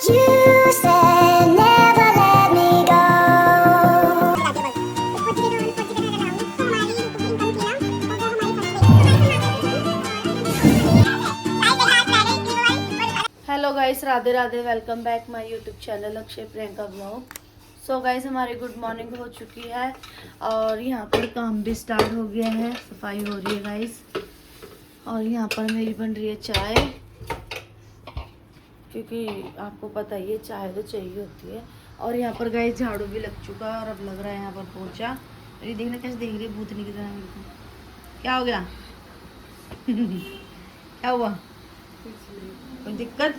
You said never let me go. Hello guys, Radhe Radhe. Welcome back my YouTube channel Akshay Priyanka blog. So guys, हमारी good morning हो चुकी है और यहाँ पर काम भी स्टार्ट हो गया है। सफाई हो रही है गाइस। और यहाँ पर मेरी बन रही है चाय, क्योंकि आपको पता ही है चाय तो चाहिए होती है। और यहाँ पर गाइस झाड़ू भी लग चुका है और अब लग रहा है यहाँ पर पोछा। ये देखना कैसे देख रही है भूतनी की तरह मेरे को। क्या हो गया? क्या हुआ? कोई दिक्कत?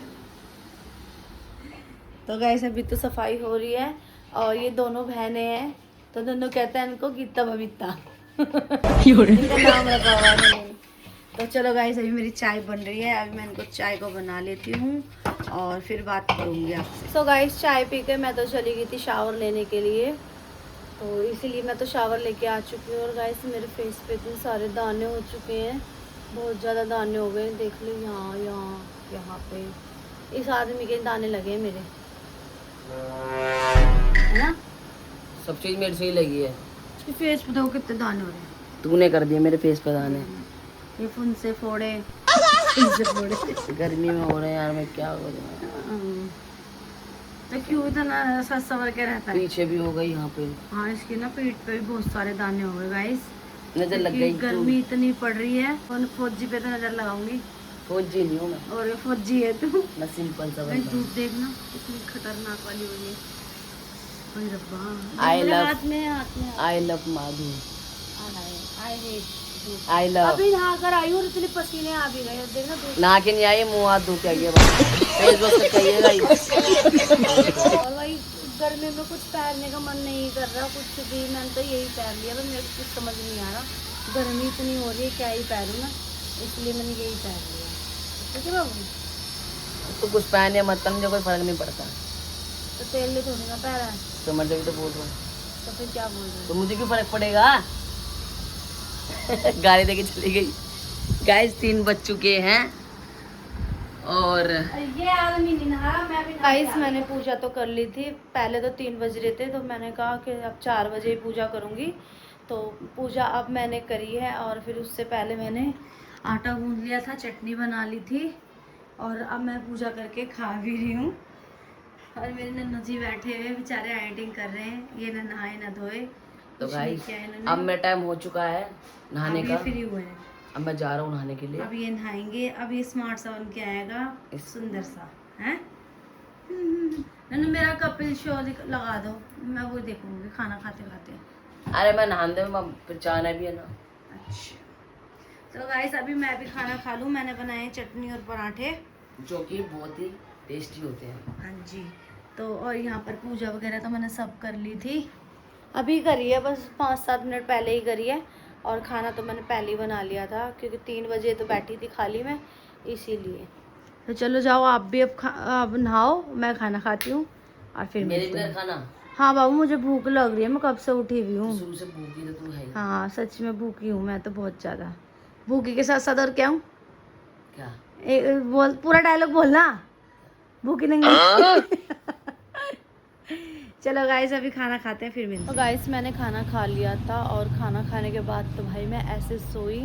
तो गाइस अभी तो सफाई हो रही है और ये दोनों बहनें हैं, तो दोनों कहते हैं इनको गीता बबीता। इनका नाम रखा हुआ है इन्होंने। तो चलो गाइस, अभी मेरी चाय बन रही है। अभी मैं इनको चाय को बना लेती हूँ और फिर बात करूँगी आपसे। सो गाइस, चाय पी के मैं तो चली गई थी शावर लेने के लिए, तो इसीलिए मैं तो शावर लेके आ चुकी हूँ। और गाइस मेरे फेस पे इतने सारे दाने हो चुके हैं, बहुत ज़्यादा दाने हो गए। देख लो यहाँ यहाँ यहाँ पे इस आदमी के दाने लगे हैं मेरे, है ना? सब चीज मेरे से ही लगी है। इसके फेस पे देखो कितने दाने हो रहे हैं। तूने कर दिए मेरे फेस पे दाने। ये फुन से फोड़े, इनसे फोड़े। गर्मी में हो रहे हैं यार, मैं क्या हो रहा तो क्यों इतना सच सवर के रहता है? पीछे भी हो गई यहाँ पे। हाँ, इसकी ना पीठ पे भी बहुत सारे दाने हो गए गाइस। नजर लग गई। गर्मी इतनी पड़ रही है और फौजी पे तो नजर लगाऊंगी। फौजी नहीं हूँ मैं, और ये फौजी है तू। मैं सिंपल सा भाई बंदा। धूप देखना कितनी खतरनाक वाली हो रही है। ओए रब्बा, I मेरे love- हाथ में हाथ में I love Madhu. I hate. I love. अभी नहा कर आई और इतने पसीने आ भी गए। देखना धूप। नहा के नहीं आई, मुँह हाथ धो के आई है बस। फेस वॉश करके आई है गाइस। और भाई गर्मी में कुछ पहनने का मन नहीं कर रहा, कुछ भी। मैंने तो यही पहन लिया, पर मेरे को कुछ समझ नहीं आ रहा। गर्मी इतनी हो रही है, क्या ही पहनूं मैं, इसलिए मैंने यही पहन लिया। ठीक है बाबू? तो कुछ पहने मत, मुझे कोई फर्क नहीं पड़ता। तो तेल ले थोड़ी ना पहना है, तो मैं तभी तो बोल रहा हूँ। तो फिर क्या बोल रहे तो मुझे क्यों फर्क पड़ेगा? गाड़ी देके चली गई। गाइस 3 बज चुके हैं और ये आदमी नहीं नहा, मैं भी गाइस मैंने पूजा तो कर ली थी। पहले तो 3 बज रहे थे, तो मैंने कहा कि अब 4 बजे ही पूजा करूँगी। तो पूजा अब मैंने करी है और फिर उससे पहले मैंने आटा गूंद लिया था, चटनी बना ली थी और अब मैं पूजा करके खा भी रही हूँ। और मेरे नन्नू जी बैठे हुए बेचारे एडिटिंग कर रहे हैं, ये ना नहाए ना धोए। तो कुछ नहीं गाइस किया इन्होंने। अब मेरा टाइम हो चुका है नहाने अब का। ये फ्री हुए हैं, अब मैं जा रहा हूँ नहाने के लिए। अब ये नहाएंगे। अब ये स्मार्ट सा बन के आएगा, सुंदर सा है। नन्नू मेरा कपिल शो लगा दो, मैं वो देखूंगी खाना खाते खाते। अरे मैं नहाने दे, मैं फिर जाना भी है ना। अच्छा, तो गाइस अभी मैं भी खाना खा लूँ। मैंने बनाए चटनी और पराठे, जो कि बहुत ही टेस्टी होते हैं। हाँ जी। तो और यहाँ पर पूजा वगैरह तो मैंने सब कर ली थी, अभी करी है, बस 5-7 मिनट पहले ही करी है। और खाना तो मैंने पहले ही बना लिया था, क्योंकि 3 बजे तो बैठी थी खाली मैं, इसीलिए। तो चलो जाओ आप भी, अब नहाओ, मैं खाना खाती हूँ और फिर मेरे मिलते भी हैं। खाना हाँ बाबू, मुझे भूख लग रही है, मैं कब से उठी हुई हूँ। शुरू से भूखी तो तू है ही। हाँ सच में भूखी हूँ मैं तो, बहुत ज़्यादा भूखी के साथ साथ और क्या हूँ। क्या? बोल, पूरा डायलॉग बोलना, भूखी नहीं। चलो गाइस अभी खाना खाते हैं, फिर मिलते हैं। तो गाइस मैंने खाना खा लिया था और खाना खाने के बाद तो भाई मैं ऐसे सोई।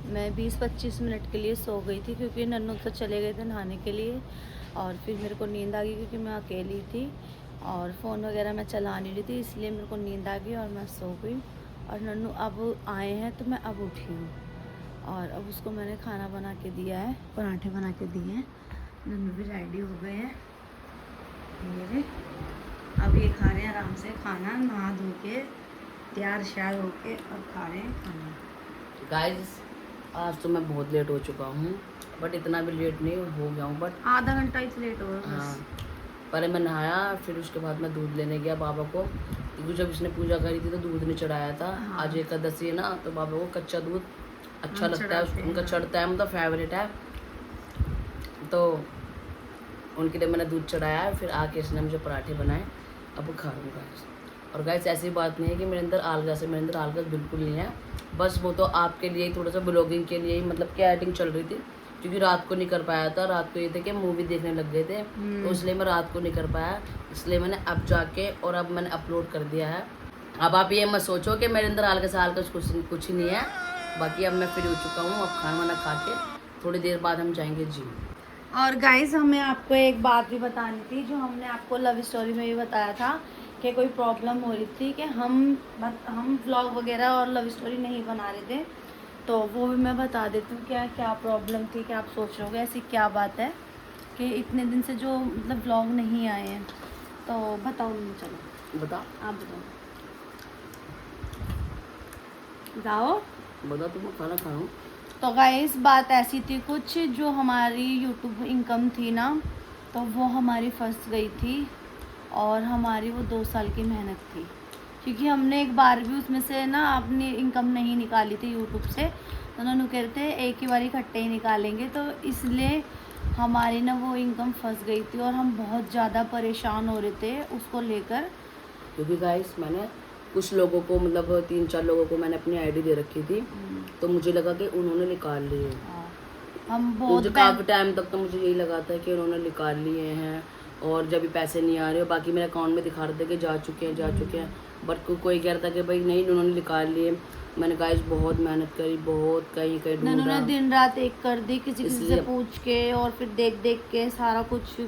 मैं 20-25 मिनट के लिए सो गई थी, क्योंकि नन्नू तो चले गए थे नहाने के लिए। और फिर मेरे को नींद आ गई, क्योंकि मैं अकेली थी और फ़ोन वगैरह मैं चला नहीं रही थी, इसलिए मेरे को नींद आ गई और मैं सो गई। और नन्नू अब आए हैं तो मैं अब उठी हूँ और अब उसको मैंने खाना बना के दिया है, पराठे बना के दिए हैं। नन्नू भी रेडी हो गए हैं मेरे। अब ये खा रहे हैं आराम से खाना, नहा धो के तैयार श्यार होके अब खा रहे हैं खाना। गाइस आज तो मैं बहुत लेट हो चुका हूँ, बट इतना भी लेट नहीं हो गया हूँ, बट आधा घंटा ही लेट हो गया हाँ। बस। पहले मैं नहाया, फिर उसके बाद मैं दूध लेने गया बाबा को, क्योंकि जब इसने पूजा करी थी तो दूध नहीं चढ़ाया था। हाँ। आज एकादशी है ना, तो बाबा को कच्चा दूध अच्छा लगता है, चढ़ाते हैं, उनका हाँ। चढ़ता है, मतलब फेवरेट है, तो उनके लिए मैंने दूध चढ़ाया। फिर आके इसने मुझे पराठे बनाए, अब खा रहा हूँ गाइस। और गाइस ऐसी बात नहीं है कि मेरे अंदर आलस है, मेरे अंदर आलस बिल्कुल नहीं है। बस वो तो आपके लिए ही, थोड़ा सा ब्लॉगिंग के लिए ही, मतलब कि एडिटिंग चल रही थी क्योंकि रात को नहीं कर पाया था। रात को ये थे कि मूवी देखने लग गए थे, तो इसलिए मैं रात को नहीं कर पाया। इसलिए मैंने अब जाके और अब मैंने अपलोड कर दिया है। अब आप ये मत सोचो कि मेरे अंदर हल्का सा हल्का कुछ ही नहीं है। बाकी अब मैं फ्री हो चुका हूँ। अब खाना वाना खा के थोड़ी देर बाद हम जाएंगे जिम। और गाइस हमें आपको एक बात भी बतानी थी, जो हमने आपको लव स्टोरी में भी बताया था कि कोई प्रॉब्लम हो रही थी कि हम व्लॉग वगैरह और लव स्टोरी नहीं बना रहे थे, तो वो भी मैं बता देती हूँ क्या क्या प्रॉब्लम थी। कि आप सोच रहे होगे ऐसी क्या बात है कि इतने दिन से जो मतलब व्लॉग नहीं आए हैं, तो बताओ मम्मी। चलो बता, आप बताओ तुम खाना खाओ। तो गाइस बात ऐसी थी कुछ, जो हमारी यूट्यूब इनकम थी ना, तो वो हमारी फंस गई थी और हमारी वो 2 साल की मेहनत थी। क्योंकि हमने एक बार भी उसमें से ना अपनी इनकम नहीं निकाली थी यूट्यूब से, तो उन्होंने कह रहे थे एक ही बार इकट्ठे ही निकालेंगे, तो इसलिए हमारी ना वो इनकम फंस गई थी और हम बहुत ज़्यादा परेशान हो रहे थे उसको लेकर। क्योंकि गाइस मैंने कुछ लोगों को मतलब 3-4 लोगों को मैंने अपनी आईडी दे रखी थी, तो मुझे लगा कि उन्होंने निकाल लिए। हम बहुत मुझे काफ़ी टाइम तक तो मुझे यही लगा था कि उन्होंने निकाल लिए हैं और जब भी पैसे नहीं आ रहे, बाकी मेरे अकाउंट में दिखा रहे थे कि जा चुके हैं, बट कोई कह रहा था कि भाई नहीं उन्होंने निकाल लिए। मैंने गाइस बहुत मेहनत करी, बहुत कहीं उन्होंने ढूंढा, दिन रात एक कर दी, किसी से पूछ के और फिर देख के सारा कुछ।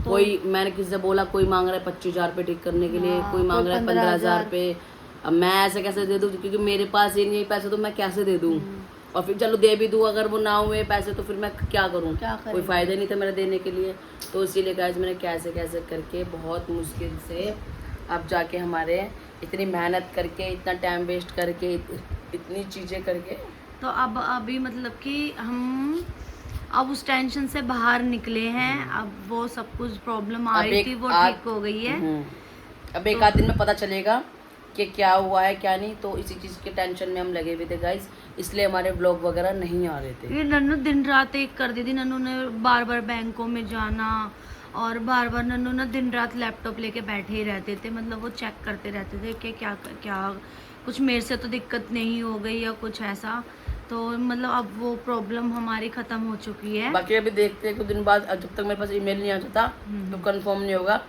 तो कोई मैंने किसी से बोला, कोई मांग रहा है 25,000 रुपये ठीक करने के लिए, कोई मांग रहा है 15,000 रुपये। अब मैं ऐसे कैसे दे दूँ, क्योंकि मेरे पास ही नहीं पैसे, तो मैं कैसे दे दूँ। और फिर चलो दे भी दूँ, अगर वो ना हुए पैसे तो फिर मैं क्या करूँ, कोई फ़ायदा नहीं था मेरा देने के लिए। तो इसीलिए गाइस मैंने कैसे करके बहुत मुश्किल से अब जाके हमारे इतनी मेहनत करके, इतना टाइम वेस्ट करके, इतनी चीज़ें करके, तो अब अभी मतलब कि हम अब उस टेंशन से बाहर निकले हैं। अब वो सब कुछ प्रॉब्लम आ रही थी वो ठीक हो गई है। अब एक आध दिन में पता चलेगा कि क्या हुआ है क्या नहीं। तो इसी चीज़ के टेंशन में हम लगे हुए थे गाइस, इसलिए हमारे ब्लॉग वगैरह नहीं आ रहे थे। ये नन्नू दिन रात एक कर दी थी। नन्नू ने बार बार बैंकों में जाना और बार बार नन्नू ना दिन रात लैपटॉप लेके बैठे ही रहते थे। मतलब वो चेक करते रहते थे कि क्या कुछ मेरे से तो दिक्कत नहीं हो गई या कुछ ऐसा। तो मतलब अब वो प्रॉब्लम हमारी ख़त्म हो चुकी है। बाकी अभी देखते हैं कुछ दिन बाद, जब तक मेरे पास ईमेल नहीं आ जाता तो कंफर्म नहीं होगा,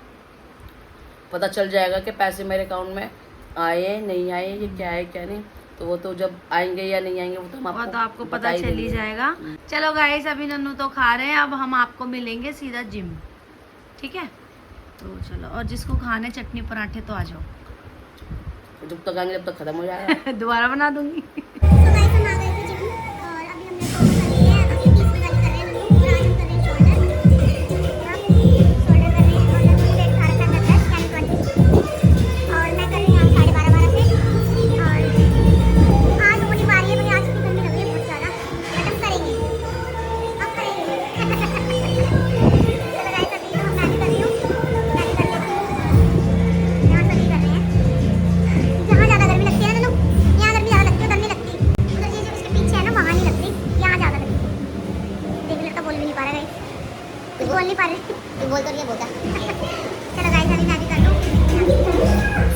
पता चल जाएगा कि पैसे मेरे अकाउंट में आए नहीं आए, ये क्या है क्या नहीं। तो वो तो जब आएंगे या नहीं आएंगे वो तो आपको पता चल ही जाएगा। चलो गाइस अभी नन्नू तो खा रहे हैं, अब हम आपको मिलेंगे सीधा जिम, ठीक है? तो चलो, और जिसको खाने चटनी पराठे तो आ जाओ। जब तक आएंगे जब तक खत्म हो जाएगा। दोबारा बना दूंगी।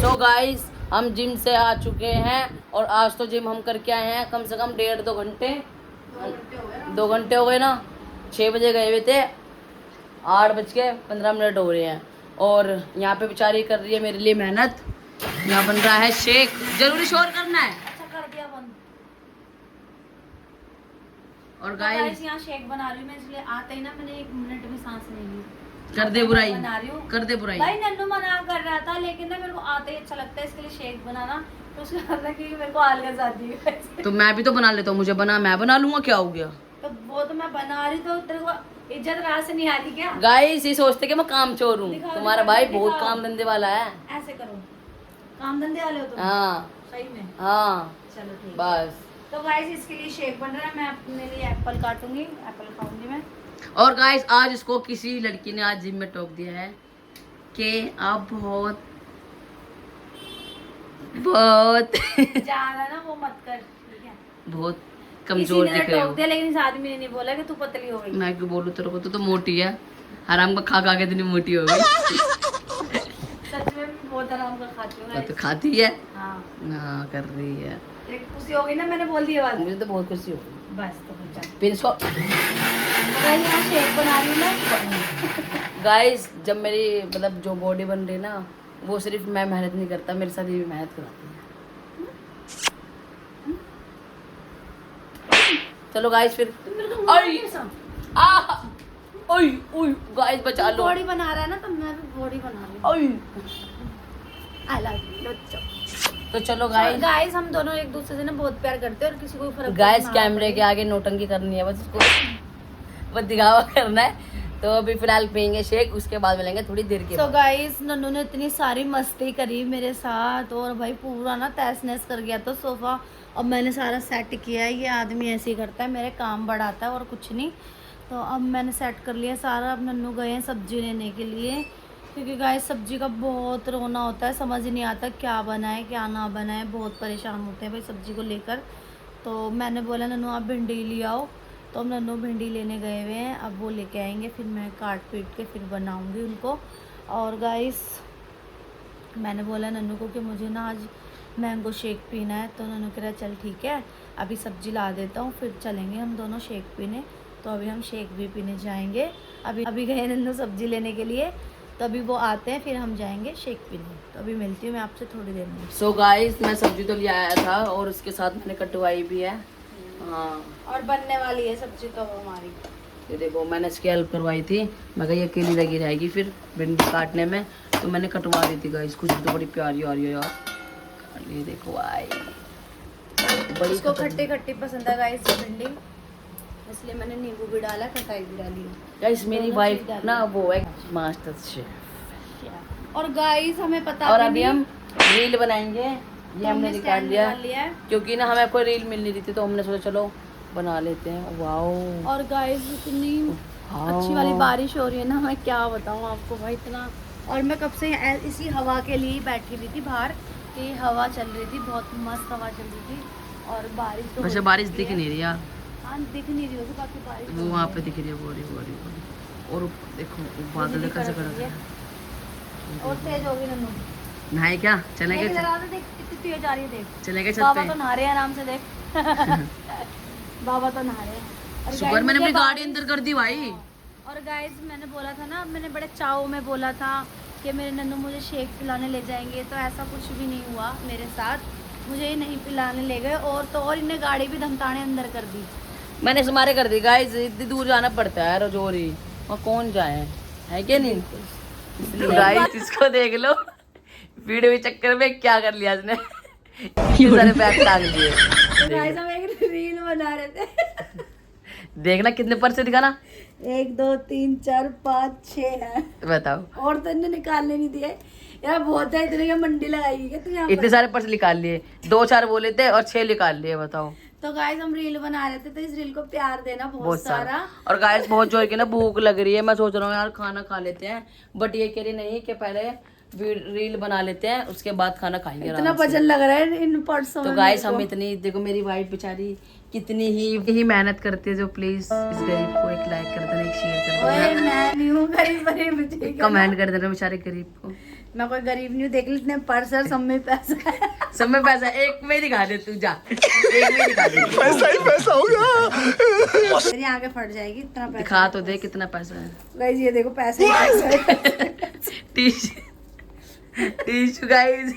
सो गाइस हम जिम से आ चुके हैं और आज तो जिम हम करके आए हैं कम से कम 1.5-2 घंटे। 2 घंटे हो गए ना, 6 बजे गए हुए थे, 8:15 हो रहे हैं। और यहाँ पे बेचारी कर रही है मेरे लिए मेहनत। यहाँ बन रहा है शेक, जरूरी शोर करना है। अच्छा कर दिया बंद। और तो गाइस यहाँ शेक बना रही हूँ मैं, इसलिए आते ही ना मैंने 1 मिनट भी सांस नहीं ली। कर दे बुराई, बना रही हूँ, कर दे बुराई। भाई नन्नू मना कर रहा था, लेकिन ना मेरे को आते ही अच्छा लगता है, इसके लिए शेक बनाना। तो उसके बाद ना कि मेरे को आलस आती है। तो मैं भी तो बना लेता हूँ, मुझे मैं बना लूंगा, क्या हो गया। तो वो तो मैं बना रही, तो तेरे को इज्जत राह से नहीं आती क्या? गाइस ये सोचते कि मैं काम चोर हूँ, तुम्हारा भाई बहुत दिखाओ। काम धंधे वाला है। ऐसे करो, काम धंधे वाले हो तुम। हाँ सही में। हाँ चलो ठीक है। बस। तो गाइस इसके लिए शेक बन रहा है, मैं अपने लिए एप्पल काटूंगी, एप्पल खाऊंगी मैं। और गाइस आज इसको किसी लड़की ने आज जिम में टोक दिया है कि आप बहुत ज्यादा ना वो मत कर, ठीक है? बहुत कमजोर दिख रहे हो। लेकिन इस आदमी ने नहीं बोला कि तू पतली हो गई। मैं क्यों बोलूं तेरे को, तो मोटी है, हराम का खा के इतनी मोटी हो गई। सच में बहुत आराम का खाती हूँ। तो खाती है, हाँ हाँ कर रही है। खुशी हो गई ना, मैंने बोल दिया बात। मुझे तो बहुत खुशी हो गई। बस तो बचा। फिर इसको गाइस यहाँ शेक बना रही हूँ मैं। गाइस, जब मेरी मतलब जो बॉडी बन रही है ना, वो सिर्फ मैं मेहनत नहीं करता, मेरे साथ ये भी मेहनत कराती है। चलो गाइस फिर गाइस बचा लो। बॉडी बना रहा है ना, तो मैं भी बॉडी बना रही हूँ। I love you. तो चलो गाइस, गाइस हम दोनों एक दूसरे से ना बहुत प्यार करते हैं और किसी को फर्क गाइस कैमरे के आगे नोटंकी करनी है, बस उसको बस दिखावा करना है। तो अभी फिलहाल पियेंगे शेक, उसके बाद मिलेंगे थोड़ी देर के बाद। गाइस नन्नू ने इतनी सारी मस्ती करी मेरे साथ और भाई पूरा ना तहस नहस कर गया तो सोफा। अब मैंने सारा सेट किया है, ये आदमी ऐसे ही करता है, मेरे काम बढ़ाता है और कुछ नहीं। तो अब मैंने सेट कर लिया सारा। अब नन्नू गए हैं सब्जी लेने के लिए, क्योंकि गाइस सब्जी का बहुत रोना होता है, समझ नहीं आता क्या बनाए क्या ना बनाए, बहुत परेशान होते हैं भाई सब्जी को लेकर। तो मैंने बोला नन्नू आप भिंडी ले आओ, तो हम नन्नू भिंडी लेने गए हुए हैं। अब वो लेके आएंगे, फिर मैं काट पीट के फिर बनाऊंगी उनको। और गाइस मैंने बोला नन्नू को कि मुझे ना आज मैंगो शेक पीना है, तो नन्नू कह रहा चल ठीक है अभी सब्जी ला देता हूँ, फिर चलेंगे हम दोनों शेक पीने। तो अभी हम शेक भी पीने जाएंगे। अभी गए नन्नू सब्जी लेने के लिए, तो अभी वो आते हैं फिर हम जाएंगे शेक पीने। तो अभी मिलती हूँ मैं आपसे थोड़ी देर में। सो गाइस मैं सब्जी तो ले आया था और उसके साथ मैंने कटवाई भी है। हाँ, और बनने वाली है सब्जी तो वो हमारी। ये देखो मैंने इसकी हेल्प करवाई थी, मैं कहा ये अकेली लगी रहेगी फिर भिंडी काटने में, तो मैंने कटवा दी थी गाइस। कुछ तो बड़ी प्यारी आ रही है यार, ये देखो आई बड़ी इसको खट्टी खट्टी पसंद है गाइस भिंडी, इसलिए मैंने नींबू भी डाला, खटाई भी डाली। गाइस मेरी दोनों वाइफ चीज़ डाली। ना वो है मास्टर शेफ। और गाइस हमें पता और भी अभी नहीं, हम रील बनाएंगे, ये तो हमने निकाल stand लिया निकाल लिया है। क्योंकि ना हमें कोई रील मिल नहीं रही थी, तो हमने सोचा चलो बना लेते हैं। वाओ और गाइस इतनी अच्छी वाली बारिश हो रही है ना, मैं क्या बताऊँ आपको भाई इतना। और मैं कब से इसी हवा के लिए ही बैठी हुई थी बाहर, कि हवा चल रही थी, बहुत मस्त हवा चल रही थी। और बारिश तो वैसे हो बारिश चुकी दिख है। नहीं रही यार, हाँ दिख नहीं रही होगी, बाकी बारिश वो हो वहाँ रही पे है। दिख रही है बोरी। और देखो बादल बिजली कैसे कड़क कड़क रही है। है। और तेज होगी नन्नू। नहाए क्या? चलेंगे देख जरा देख कितनी तेज आ रही है, देख चलेंगे छत बाबा पे। तो नहा रहे हैं आराम से, देख बाबा तो नहा रहे हैं। और शुक्र guys, मैंने मुझे अपनी गाड़ी बारिश- अंदर कर दी भाई। और गाइस मैंने बोला था ना, मैंने बड़े चाव में बोला था कि मेरे नन्नू मुझे शेक पिलाने ले जाएंगे, तो ऐसा कुछ भी नहीं हुआ मेरे साथ। मुझे ये नहीं पिलाने ले गए, और तो और इन्हें गाड़ी भी धमकाने अंदर कर दी। मैंने सुमारे कर दी गाइस, इतनी दूर जाना पड़ता है रजौरी, वहाँ कौन जाए, है क्या नहीं? गाइस इसको देख लो, वीडियो के चक्कर में क्या कर लिया इसने, इतने सारे बैग टांग दिए। तो गाइस हम एक रील बना रहे थे। देखना कितने पर्चे दिखाना, 1 2 3 4 5 6 है, बताओ। और तो इन्हें निकालने नहीं दिए यार, बहुत है इतने, क्या मंडी लगाई है क्या तू यहाँ इतने सारे पर्चे निकाल लिए, 2-4 बोले थे और 6 निकाल लिए, बताओ। तो गाइस हम रील बना रहे थे, तो इस रील को प्यार देना बहुत सारा। और गाइस बहुत जोर की ना भूख लग रही है, मैं सोच रहा हूँ यार खाना खा लेते हैं, बट ये कह रही नहीं कि पहले रील बना लेते हैं उसके बाद खाना खाएंगे। इतना वजन लग रहा है इन पर्सों तो में गाइस मेरे हम को। इतनी, देखो मेरी वाइफ बेचारी कितनी ही मेहनत करती है, जो प्लीज इस गरीब को एक लाइक कर देना, एक शेयर कर ओए देना, मैं नहीं हूँ गरीब गरीब, ठीक है ना? कमेंट कर देना बेचारे गरीब को। मैं कोई गरीब नहीं हूँ, देख ली इतने पर्स और सब में पैसा है। सब में पैसा है, एक में दिखा दे तू, जा एक में दिखा दे, पैसा होगा। मेरी आगे फट जाएगी, इतना पैसा दिखा तो दे कितना पैसा है। गाइस ये देखो पैसे ही पैसा है। टिश्यू गाइस,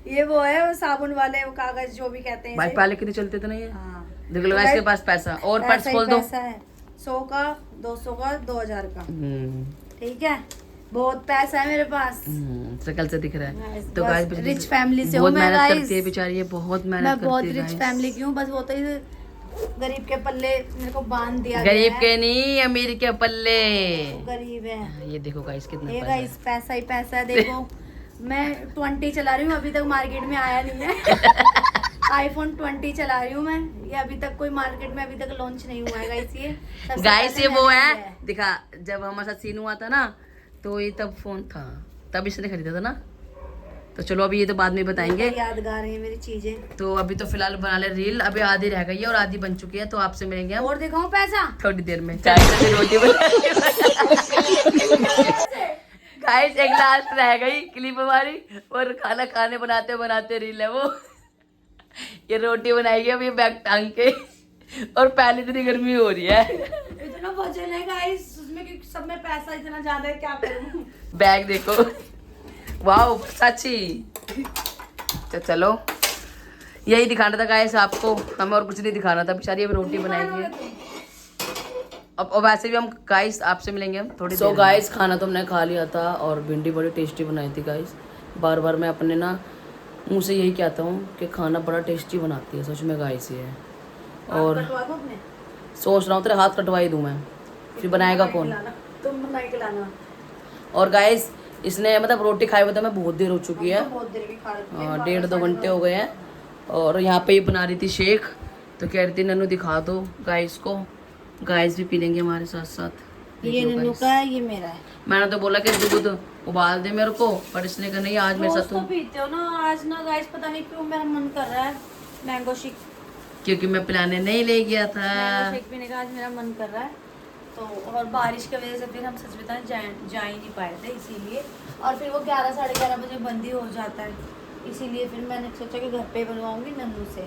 ये वो है वो साबुन वाले वो कागज जो भी कहते हैं भाई इसे। पहले कितने चलते थे ना ये, हाँ देख लो गाइस के पास पैसा, और पर्स पैसा ही खोल दो। पैसा है, 100 का 200 का 2000 का, ठीक है, बहुत पैसा है मेरे पास। शक्ल से दिख रहा है। Guys, तो बस गाइस रिच फैमिली से हूँ बहुत मैं मेहनत गाइस, करती है बेचारी, ये बहुत मैं मेहनत बहुत करती है रिच guys। फैमिली की हूँ, बस वो तो ये गरीब के पल्ले मेरे को बांध दिया गरीब गया है। के नहीं, अमीर के पल्ले। वो गरीब है ये देखो गाइस कितना ये पैसा है। गाइस, पैसा ही पैसा है। देखो मैं 20 चला रही हूँ, अभी तक मार्केट में आया नहीं है। आईफोन 20 चला रही हूँ मैं, ये अभी तक कोई मार्केट में अभी तक लॉन्च नहीं हुआ है गाइस। ये सबसे गाइस पहले ये वो मैंने है, लिया है। दिखा जब हमारे साथ सीन हुआ था ना, तो ये तब फोन था, तब इसने खरीदा था ना। तो चलो अभी ये तो बाद में बताएंगे। यादगार है मेरी चीजें। तो अभी तो फिलहाल बना ले रील, अभी आधी रह गई है और आधी बन चुकी है, तो आपसे मिलेंगे हम और दिखाऊं पैसा? थोड़ी देर में। चाय से रोटी गाइस एक लास्ट रह गई क्लिप हमारी, और खाना खाने बनाते बनाते रील है वो। ये रोटी बनाएगी अब, ये बैग टांग के और पहले इतनी गर्मी हो रही है। इतना वजन है गाइस उसमें कि सब में पैसा इतना ज्यादा है, क्या करूं। बैग देखो, वाह सच्ची। तो चलो यही दिखाना था गाइस आपको, हमें और कुछ नहीं दिखाना था। बेचारी अब रोटी बनाएंगे। अब वैसे भी हम गाइस आपसे मिलेंगे हम थोड़ी देर। गाइस खाना तो हमने खा लिया था और भिंडी बड़ी टेस्टी बनाई थी गाइस। बार बार मैं अपने ना मुँह से यही कहता हूँ कि खाना बड़ा टेस्टी बनाती है, सच में गाइस ये है। और सोच रहा हूँ तेरे हाथ कटवाई दूँ मैं, फिर बनाएगा कौन? तुम बना के लाना। और गाइस इसने मतलब रोटी खाए हुए तो मैं बहुत देर हो चुकी है, बहुत देर की खा रही हाँ 1.5-2 घंटे हो गए हैं। और यहाँ पे ही बना रही थी शेक, तो कह रही थी नन्नू दिखा दो गाइस को, गाइस भी पी लेंगे हमारे साथ साथ। ये नन्नू का है, ये मेरा है। मैंने तो बोला कि दूध उबाल दे मेरे को, पर इसने कहा नहीं आज मेरे साथ तो पीते हो ना, आज ना गाइस पता नहीं क्यों मेरा मन कर रहा है मैंगो शेक, क्योंकि मैं पिलाने नहीं ले गया था। मैंगो शेक पीने का आज मेरा मन कर रहा है। तो और बारिश की वजह से फिर हम सच बताएं जा ही नहीं पाए थे, इसीलिए। और फिर वो 11-11:30 बजे बंद ही हो जाता है, इसीलिए फिर मैंने सोचा कि घर पे बनवाऊंगी नन्नू से,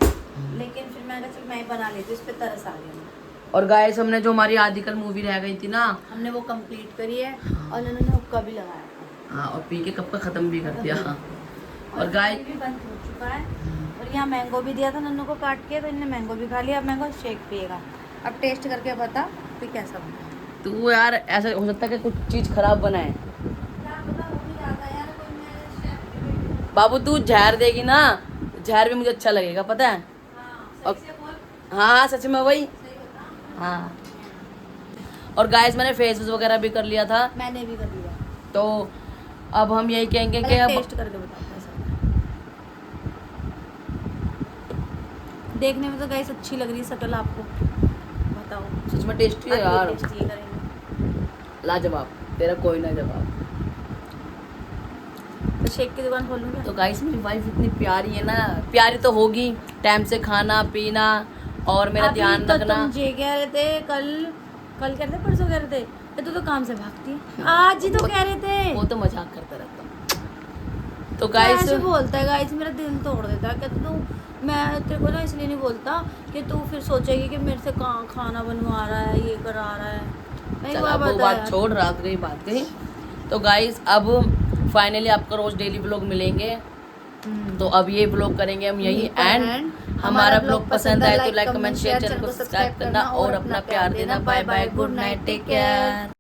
लेकिन फिर मैंने चल मैं ही बना लेती, उस पर तरस आ गया। और गाइस हमने जो हमारी आदिकल मूवी रह गई थी ना, हमने वो कंप्लीट करी है और नन्नू ने हुक्का भी लगाया था। हाँ, और पी के कब का खत्म भी कर दिया। और गाइस भी बंद हो चुका है। और यहाँ मैंगो भी दिया था नन्नू को काट के, तो इन्हें मैंगो भी खा लिया। अब मैंगो शेक पिएगा। अब टेस्ट करके बता कि कैसा बना। तू यार ऐसा हो सकता है कि कुछ चीज खराब बनाए। क्या पता हो भी जाता है यार, कोई मेरे शेफ बाबू तू जहर देगी ना, जहर भी मुझे अच्छा लगेगा पता है। हाँ सही से बोल, हाँ सच में वही। सही बता। हाँ और गाइस मैंने फेस वगैरह भी कर लिया था, मैंने भी कर लिया। तो अब हम यही कहेंगे कि पहले अब टेस्ट करके बता कैसा बना। देखने में तो गाइस अच्छी लग रही है शक्ल, आपको बताओ। सच में टेस्टी है यार, टेस्ट ये करेंगे। लाजवाब, तेरा कोई ना जवाब। तो शेक की दुकान खोलूंगी। तो गाइस मेरी वाइफ इतनी प्यारी है ना, प्यारी तो होगी, टाइम से खाना पीना और मेरा ध्यान तो रखना। तुम जे कह रहे थे कल कह रहे थे परसों कह रहे थे कि तू तो काम से भागती है, आज ही तो कह रहे थे। वो तो मजाक करता रहता हूँ। तो गाइस गाइस बोलता है गाइस, मेरा दिल तोड़ देता है। कहते तू, मैं तेरे को ना इसलिए नहीं बोलता कि तू फिर सोचेगी कि मेरे से कहाँ खाना बनवा रहा है, ये करा रहा है। मैं चल अब वो बात छोड़, रात गई बात गई। तो गाइस अब फाइनली आपको रोज डेली ब्लॉग मिलेंगे, तो अब ये ब्लॉग करेंगे हम यही एंड। हमारा ब्लॉग पसंद आए तो लाइक कमेंट शेयर, चैनल को सब्सक्राइब करना और अपना प्यार देना। Bye bye, good night, take care.